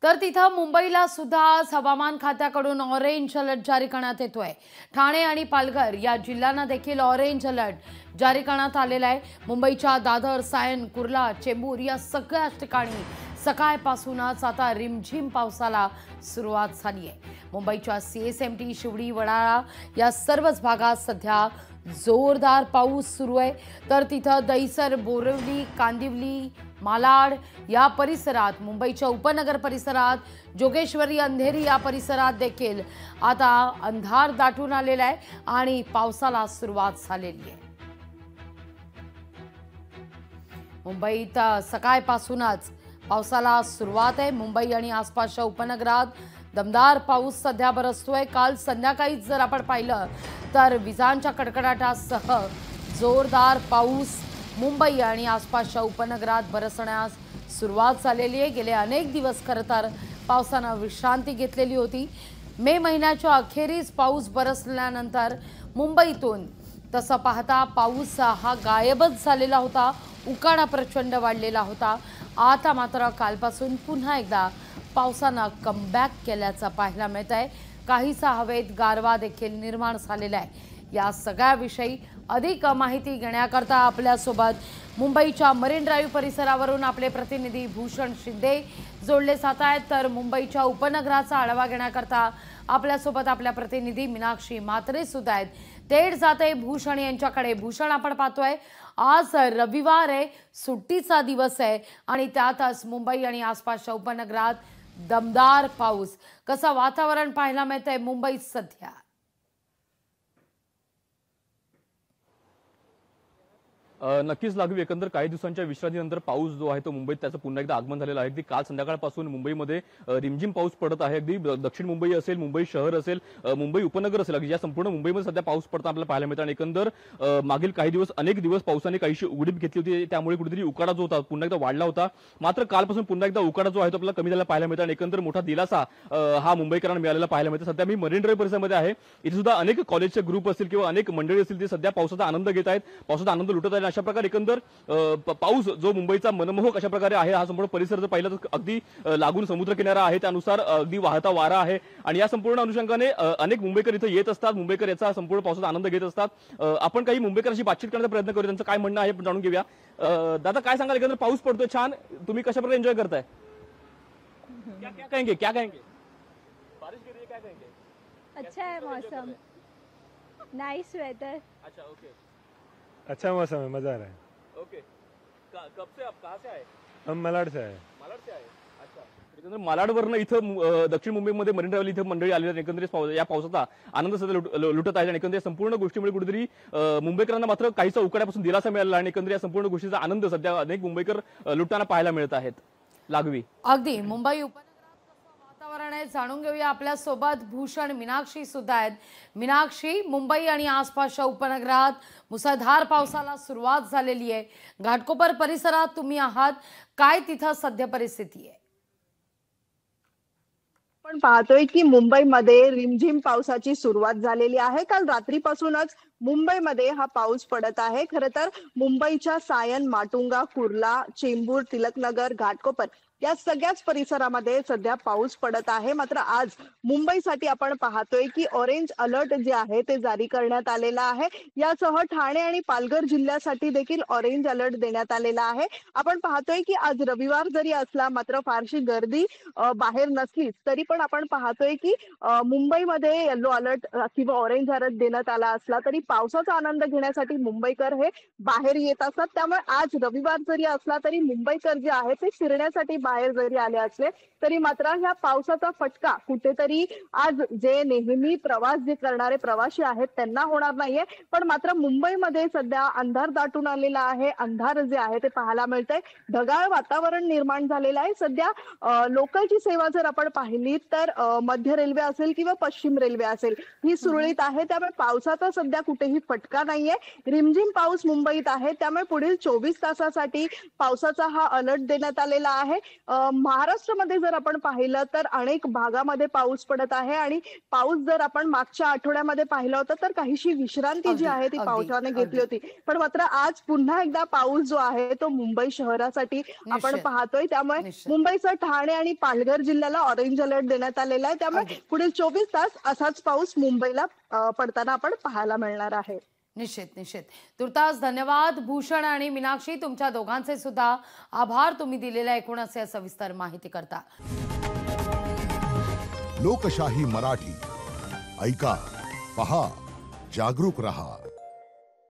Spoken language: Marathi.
तर तिथं मुंबईला सुद्धा आज हवामान खात्याकडून ऑरेंज अलर्ट जारी करण्यात येतोय। ठाणे आणि पालघर या जिल्ह्यांना देखील ऑरेंज अलर्ट जारी करण्यात आलेला आहे। मुंबईच्या दादर, सायन, कुर्ला, चेंबूर या सगळ्याच ठिकाणी सकाळपासूनच आता रिमझिम पावसाला सुरुवात झाली आहे। मुंबईच्या सीएसएमटी, शिवडी, वडाळा या सर्वच भागात सध्या जोरदार पाऊस सुरू आहे। तर तिथं दहिसर, बोरिवली, कांदिवली, मालाड या परिसरात, मुंबईच्या उपनगर परिसरात, जोगेश्वरी, अंधेरी या परिसरात देखील आता अंधार दाटून आलेला आहे आणि पावसाला सुरुवात झालेली आहे। मुंबईत सकाळपासूनच पावसाला सुरुवात आहे। मुंबई आणि आसपासच्या उपनगरात दमदार पाऊस सध्या बरसतोय। काल संध्याकाळी जर आपण पाहिलं तर विजांच्या कडकडाटासह जोरदार पाऊस मुंबई आणि आसपासच्या उपनगरात बरसण्यास सुरुवात झालेली आहे। गेले अनेक दिवस खरं तर पावसानं विश्रांती घेतलेली होती। मे महिन्याच्या अखेरीस पाऊस बरसल्यानंतर मुंबईतून तसं पाहता पाऊस हा गायबच झालेला होता। उकाडा प्रचंड वाढलेला होता। आता मात्र कालपासून पुन्हा एकदा पावसानं कमबॅक केल्याचं पाहायला मिळत आहे। काहीसा हवेत गारवा देखील निर्माण झालेला आहे। या सगळ्याविषयी अधिक माहिती घेण्याकरता आपल्यासोबत मुंबईच्या मरीन ड्राईव्ह परिसरावरून आपले प्रतिनिधी भूषण शिंदे जोडले जात आहेत। तर मुंबईच्या उपनगराचा आढावा घेण्याकरता आपल्यासोबत आपल्या प्रतिनिधी मीनाक्षी म्हात्रे सुद्धा आहेत। थेट जाते भूषण यांच्याकडे। भूषण, आपण पाहतोय आज रविवार आहे, सुट्टीचा दिवस आहे आणि त्यातच मुंबई आणि आसपासच्या उपनगरात दमदार पाऊस। कसं वातावरण पाहायला मिळतंय मुंबईत सध्या? नक्कीच लागू एकंदर काही दिवसांच्या विश्रांतीनंतर पाऊस जो आहे तो मुंबईत त्याचं पुन्हा एकदा आगमन झालेलं आहे। अगदी काल संध्याकाळपासून मुंबईमध्ये रिमझिम पाऊस पडत आहे। अगदी दक्षिण मुंबई असेल, मुंबई शहर असेल, मुंबई उपनगर असेल, अगदी या संपूर्ण मुंबईमध्ये सध्या पाऊस पडता आपल्याला पाहायला मिळतं। आणि एकंदर मागील काही दिवस, अनेक दिवस पावसाने काहीशी उघडीप घेतली होती, त्यामुळे कुठेतरी उकाडा जो होता पुन्हा एकदा वाढला होता। मात्र कालपासून पुन्हा एकदा उकाडा जो आहे तो आपल्याला कमी झालेला पाहायला मिळतं आणि एकंदर मोठा दिलासा हा मुंबईकरांना मिळालेला पाहायला मिळतं। सध्या मी मरीन ड्राईव्ह परिसरामध्ये आहे। इथे सुद्धा अनेक कॉलेजचे ग्रुप असतील किंवा अनेक मंडळी असतील, ते सध्या पावसाचा आनंद घेत आहेत, पावसाचा आनंद लुटत आहेत। अशा प्रकारे एकंदर पाऊस जो मुंबईचा मनमोहक अशा प्रकारे आहे। हा संपूर्ण परिसर जर पाहिलं तर अगदी लागून समुद्र किनारा आहे, त्यानुसार अगदी वाहता वारा आहे आणि या संपूर्ण अनुषंगाने अनेक मुंबईकर इथे येत असतात। मुंबईकर याचा संपूर्ण पावसाचा आनंद घेत असतात। आपण काही मुंबईकरांशी बातचीत करण्याचा प्रयत्न करूया, त्यांचं काय म्हणणं आहे जाणून घेऊया। दादा, काय सांगाल? एकंदर पाऊस पडतोय छान, तुम्ही कशा प्रकारे एन्जॉय करताय? क्या क्या कहेंगे, क्या कहेंगे? बारिश गिर रही है, क्या कहेंगे? अच्छा है मौसम, नाइस वेदर। अच्छा, ओके, अच्छा मौसम है, मजा आ रहा है। ओके। कब से आप कहाँ से आए? हम मलाड से आए। मालाड से आए, अच्छा। एकंदर मालाडवरनं इथं दक्षिण मुंबईमध्ये मरीन ड्राईव्हला इथं मंडळी आलेली आहेत। एकंदरीत या पावसाचा आनंद सध्या लुटत आहेत आणि एकंदरीत संपूर्ण गोष्टीमुळे कुठेतरी मुंबईकरांना मात्र काहीसा उकाड्यापासून दिलासा मिळाला आणि एकंदरीत या संपूर्ण गोष्टीचा आनंद सध्या अनेक मुंबईकर लुटताना पाहायला मिळत आहेत। लागवी अगदी मुंबई वातावरण आहे, जाणून घेऊया। आपल्या सोबत भूषण, मीनाक्षी सुद्धा आहेत। मीनाक्षी, मुंबई आणि आसपासच्या उपनगरात मुसळधार पावसाला सुरुवात झालेली आहे। घाटकोपर परिसरात तुम्ही आहात, काय तिथं सध्या परिस्थिती आहे? आपण पाहतोय की मुंबईमध्ये रिमझिम पावसाची सुरुवात झालेली आहे। काल रात्रीपासूनच मुंबईमध्ये हा पाऊस पडत आहे। खरं तर मुंबईच्या सायन, माटुंगा, कुर्ला, चेंबूर, तिलकनगर, घाटकोपर या सगळ्याच परिसरामध्ये सध्या पाऊस पडत आहे। मात्र आज मुंबईसाठी आपण पाहतोय की ऑरेंज अलर्ट जे आहे ते जारी करण्यात आलेला आहे। यासह ठाणे आणि पालघर जिल्ह्यासाठी देखील ऑरेंज अलर्ट देण्यात आलेला आहे। आपण पाहतोय की आज रविवार जरी असला मात्र फारशी गर्दी बाहेर नसलीच तरी पण आपण पाहतोय की मुंबईमध्ये येलो अलर्ट किंवा ऑरेंज अलर्ट देण्यात आला असला तरी पावसाचा आनंद घेण्यासाठी मुंबईकर हे बाहेर येत असतात। त्यामुळे आज रविवार जरी असला तरी मुंबईकर जे आहे ते फिरण्यासाठी बाहेर जरी आले असले तरी मात्र ह्या पावसाचा फटका कुठेतरी आज जे नेहमी प्रवास जे करणारे प्रवासी आहेत त्यांना होणार नाहीये। पण मात्र मुंबईमध्ये सध्या अंधार दाटून आलेला आहे। अंधार जे आहे ते पाहायला मिळतंय, ढगाळ वातावरण निर्माण झालेलं आहे। सध्या लोकलची सेवा जर आपण पाहिली तर मध्य रेल्वे असेल किंवा पश्चिम रेल्वे असेल ही सुरळीत आहे। त्यामुळे पावसाचा सध्या कुठेही फटका नाहीये। रिमझिम पाऊस मुंबईत आहे, त्यामुळे पुढील 24 तासासाठी पावसाचा हा अलर्ट देण्यात आलेला आहे। महाराष्ट्रामध्ये जर आपण पाहिलं तर अनेक भागामध्ये पाऊस पडत आहे आणि पाऊस जर आपण मागच्या आठवड्यामध्ये पाहिलं होतं तर काहीशी विश्रांती जी आहे ती अगदी, पावसाने घेतली अगदी. होती. पण मात्र आज पुन्हा एकदा पाऊस जो आहे तो मुंबई शहरासाठी आपण निश्चित. पाहतोय. त्यामुळे निश्चित. मुंबईचं ठाणे आणि पालघर जिल्ह्याला ऑरेंज अलर्ट देण्यात आलेला आहे. त्यामुळे अगदी. पुढील 24 तास असाच पाऊस मुंबईला पडताना आपण पाहायला मिळणार आहे. निश्चित निश्चित. तुर्तास धन्यवाद भूषण आणि मीनाक्षी, तुमच्या दोघांचे सुद्धा आभार तुम्ही दिलेल्या एकूण असे सविस्तर माहिती करता. लोकशाही मराठी ऐका, पहा, जागरूक रहा.